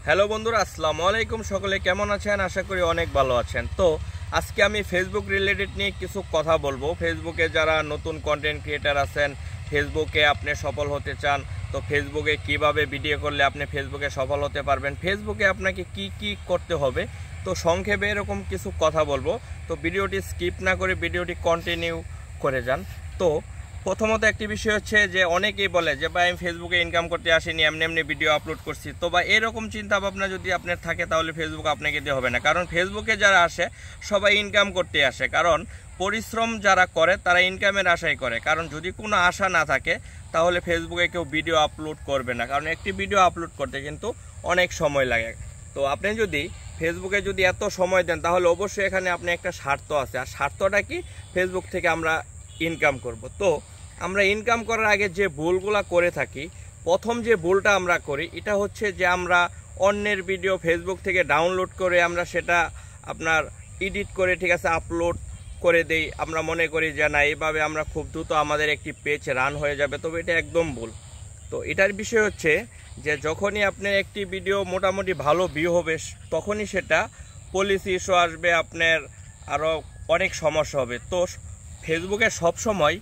Hello বন্ধুরা, আসসালামু আলাইকুম। সকলে কেমন আছেন? আশা করি অনেক ভালো আছেন। তো আজকে আমি ফেসবুক রিলেটেড নিয়ে কিছু কথা বলবো। ফেসবুকে যারা নতুন কন্টেন্ট ক্রিয়েটার আছেন, ফেসবুকে আপনি সফল হতে চান, তো ফেসবুকে কিভাবে ভিডিও করলে আপনি ফেসবুকে সফল হতে পারবেন, ফেসবুকে আপনাকে কি কি করতে হবে, তো সংক্ষেপে এরকম কিছু কথা বলবো। তো ভিডিওটি স্কিপ না করে ভিডিওটি কন্টিনিউ করে যান। তো প্রথমত একটি বিষয় হচ্ছে যে অনেকেই বলে যে ভাই আমি ফেসবুকে ইনকাম করতে আসিনি, এমনি এমনি ভিডিও আপলোড করছি। তো বা এরকম চিন্তা ভাবনা যদি আপনার থাকে তাহলে ফেসবুক আপনাকে দিয়ে হবে না। কারণ ফেসবুকে যারা আসে সবাই ইনকাম করতে আসে, কারণ পরিশ্রম যারা করে তারা ইনকামের আশাই করে। কারণ যদি কোনো আশা না থাকে তাহলে ফেসবুকে কেউ ভিডিও আপলোড করবে না, কারণ একটি ভিডিও আপলোড করতে কিন্তু অনেক সময় লাগে। তো আপনি যদি ফেসবুকে যদি এত সময় দেন তাহলে অবশ্যই এখানে আপনি একটা স্বার্থ আছে, আর স্বার্থটা কি? ফেসবুক থেকে আমরা ইনকাম করব। তো আমরা ইনকাম করার আগে যে ভুলগুলা করে থাকি, প্রথম যে ভুলটা আমরা করি এটা হচ্ছে যে আমরা অন্যের ভিডিও ফেসবুক থেকে ডাউনলোড করে আমরা সেটা আপনার এডিট করে ঠিক আছে আপলোড করে দেই। আমরা মনে করি যে না, এইভাবে আমরা খুব দ্রুত আমাদের একটি পেজ রান হয়ে যাবে, তবে এটা একদম ভুল। তো এটার বিষয় হচ্ছে যে যখনই আপনার একটি ভিডিও মোটামুটি ভালো ভিউ হবে তখনই সেটা পলিসি ইস্যু আসবে, আপনার আরও অনেক সমস্যা হবে। তো ফেসবুকে সবসময়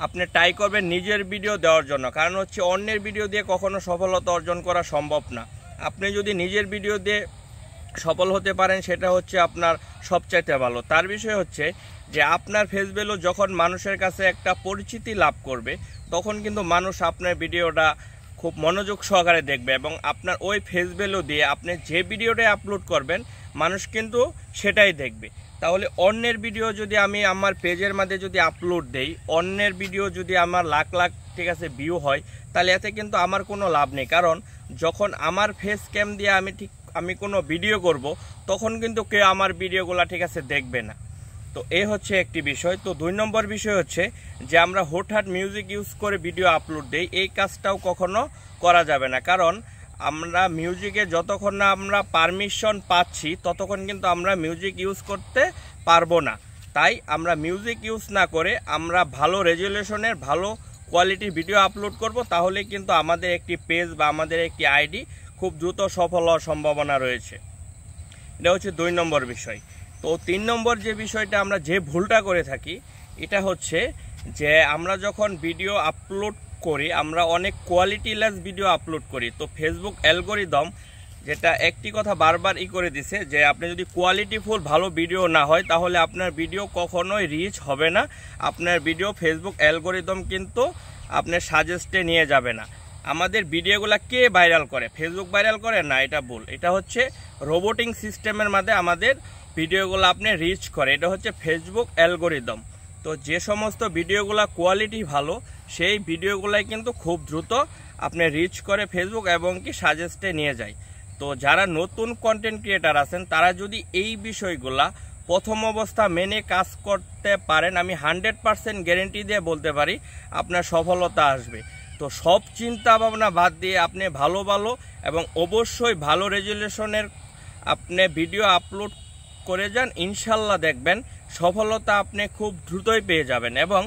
আপনি ট্রাই করবেন নিজের ভিডিও দেওয়ার জন্য, কারণ হচ্ছে অন্যের ভিডিও দিয়ে কখনো সফলতা অর্জন করা সম্ভব না। আপনি যদি নিজের ভিডিও দিয়ে সফল হতে পারেন সেটা হচ্ছে আপনার সবচাইতে ভালো। তার বিষয় হচ্ছে যে আপনার ফেস ভ্যালু যখন মানুষের কাছে একটা পরিচিতি লাভ করবে তখন কিন্তু মানুষ আপনার ভিডিওটা খুব মনোযোগ সহকারে দেখবে, এবং আপনার ওই ফেস ভ্যালু দিয়ে আপনি যে ভিডিওটাই আপলোড করবেন মানুষ কিন্তু সেটাই দেখবে। তাহলে অন্যের ভিডিও যদি আমি আমার পেজের মধ্যে যদি আপলোড দেই, অন্যের ভিডিও যদি আমার লাখ লাখ ঠিক আছে ভিউ হয়, তাহলে এতে কিন্তু আমার কোনো লাভ নেই। কারণ যখন আমার ফেস ক্যাম দিয়ে আমি কোনো ভিডিও করব তখন কিন্তু কেউ আমার ভিডিওগুলো ঠিক আছে দেখবে না। তো এই হচ্ছে একটি বিষয়। তো 2 নম্বর বিষয় হচ্ছে যে আমরা হুটহাট মিউজিক ইউজ করে ভিডিও আপলোড দেই, এই কাজটাও কখনো করা যাবে না। কারণ আমরা মিউজিকে যতক্ষণ না আমরা পারমিশন পাচ্ছি ততক্ষণ কিন্তু আমরা মিউজিক ইউজ করতে পারবো না। তাই আমরা মিউজিক ইউজ না করে আমরা ভালো রেজুলেশনের ভালো কোয়ালিটির ভিডিও আপলোড করব, তাহলে কিন্তু আমাদের একটি পেজ বা আমাদের একটি আইডি খুব দ্রুত সফল হওয়ার সম্ভাবনা রয়েছে। এটা হচ্ছে 2 নম্বর বিষয়। তো 3 নম্বর যে বিষয়টা আমরা যে ভুলটা করে থাকি এটা হচ্ছে যে আমরা যখন ভিডিও আপলোড করি আমরা অনেক কোয়ালিটিলেস ভিডিও আপলোড করি। তো ফেসবুক অ্যালগরিদম যেটা একটি কথা বারবার করে দিছে যে আপনি যদি কোয়ালিটিফুল ভালো ভিডিও না হয় তাহলে আপনার ভিডিও কখনোই রিচ হবে না, আপনার ভিডিও ফেসবুক অ্যালগরিদম কিন্তু আপনার সাজেস্টে নিয়ে যাবে না। আমাদের ভিডিওগুলো কে ভাইরাল করে? ফেসবুক ভাইরাল করে না, এটা ভুল। এটা হচ্ছে রোবোটিং সিস্টেমের মধ্যে আমাদের ভিডিওগুলো আপনি রিচ করে, এটা হচ্ছে ফেসবুক অ্যালগরিদম। তো যে সমস্ত ভিডিওগুলো কোয়ালিটি ভালো সেই ভিডিওগুলাই কিন্তু খুব দ্রুত আপনি রিচ করে ফেসবুক এবং কি সাজেস্টে নিয়ে যায়। তো যারা নতুন কন্টেন্ট ক্রিয়েটার আছেন তারা যদি এই বিষয়গুলা প্রথম অবস্থা মেনে কাজ করতে পারেন, আমি 100% গ্যারেন্টি দিয়ে বলতে পারি আপনার সফলতা আসবে। তো সব চিন্তা ভাবনা বাদ দিয়ে আপনি ভালো ভালো এবং অবশ্যই ভালো রেজুলেশনের আপনি ভিডিও আপলোড করে যান, ইনশাল্লাহ দেখবেন সফলতা আপনি খুব দ্রুতই পেয়ে যাবেন। এবং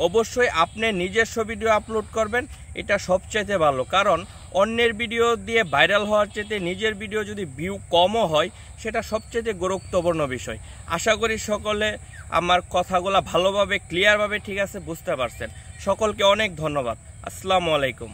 অবশ্যই আপনি নিজস্ব ভিডিও আপলোড করবেন, এটা সবচেয়ে ভালো। কারণ অন্যের ভিডিও দিয়ে ভাইরাল হওয়ার চেয়ে নিজের ভিডিও যদি ভিউ কমও হয় সেটা সবচেয়ে গুরুত্বপূর্ণ বিষয়। আশা করি সকলে আমার কথাগুলো ভালোভাবে ক্লিয়ারভাবে ঠিক আছে বুঝতে পারছেন। সকলকে অনেক ধন্যবাদ। আসসালামু আলাইকুম।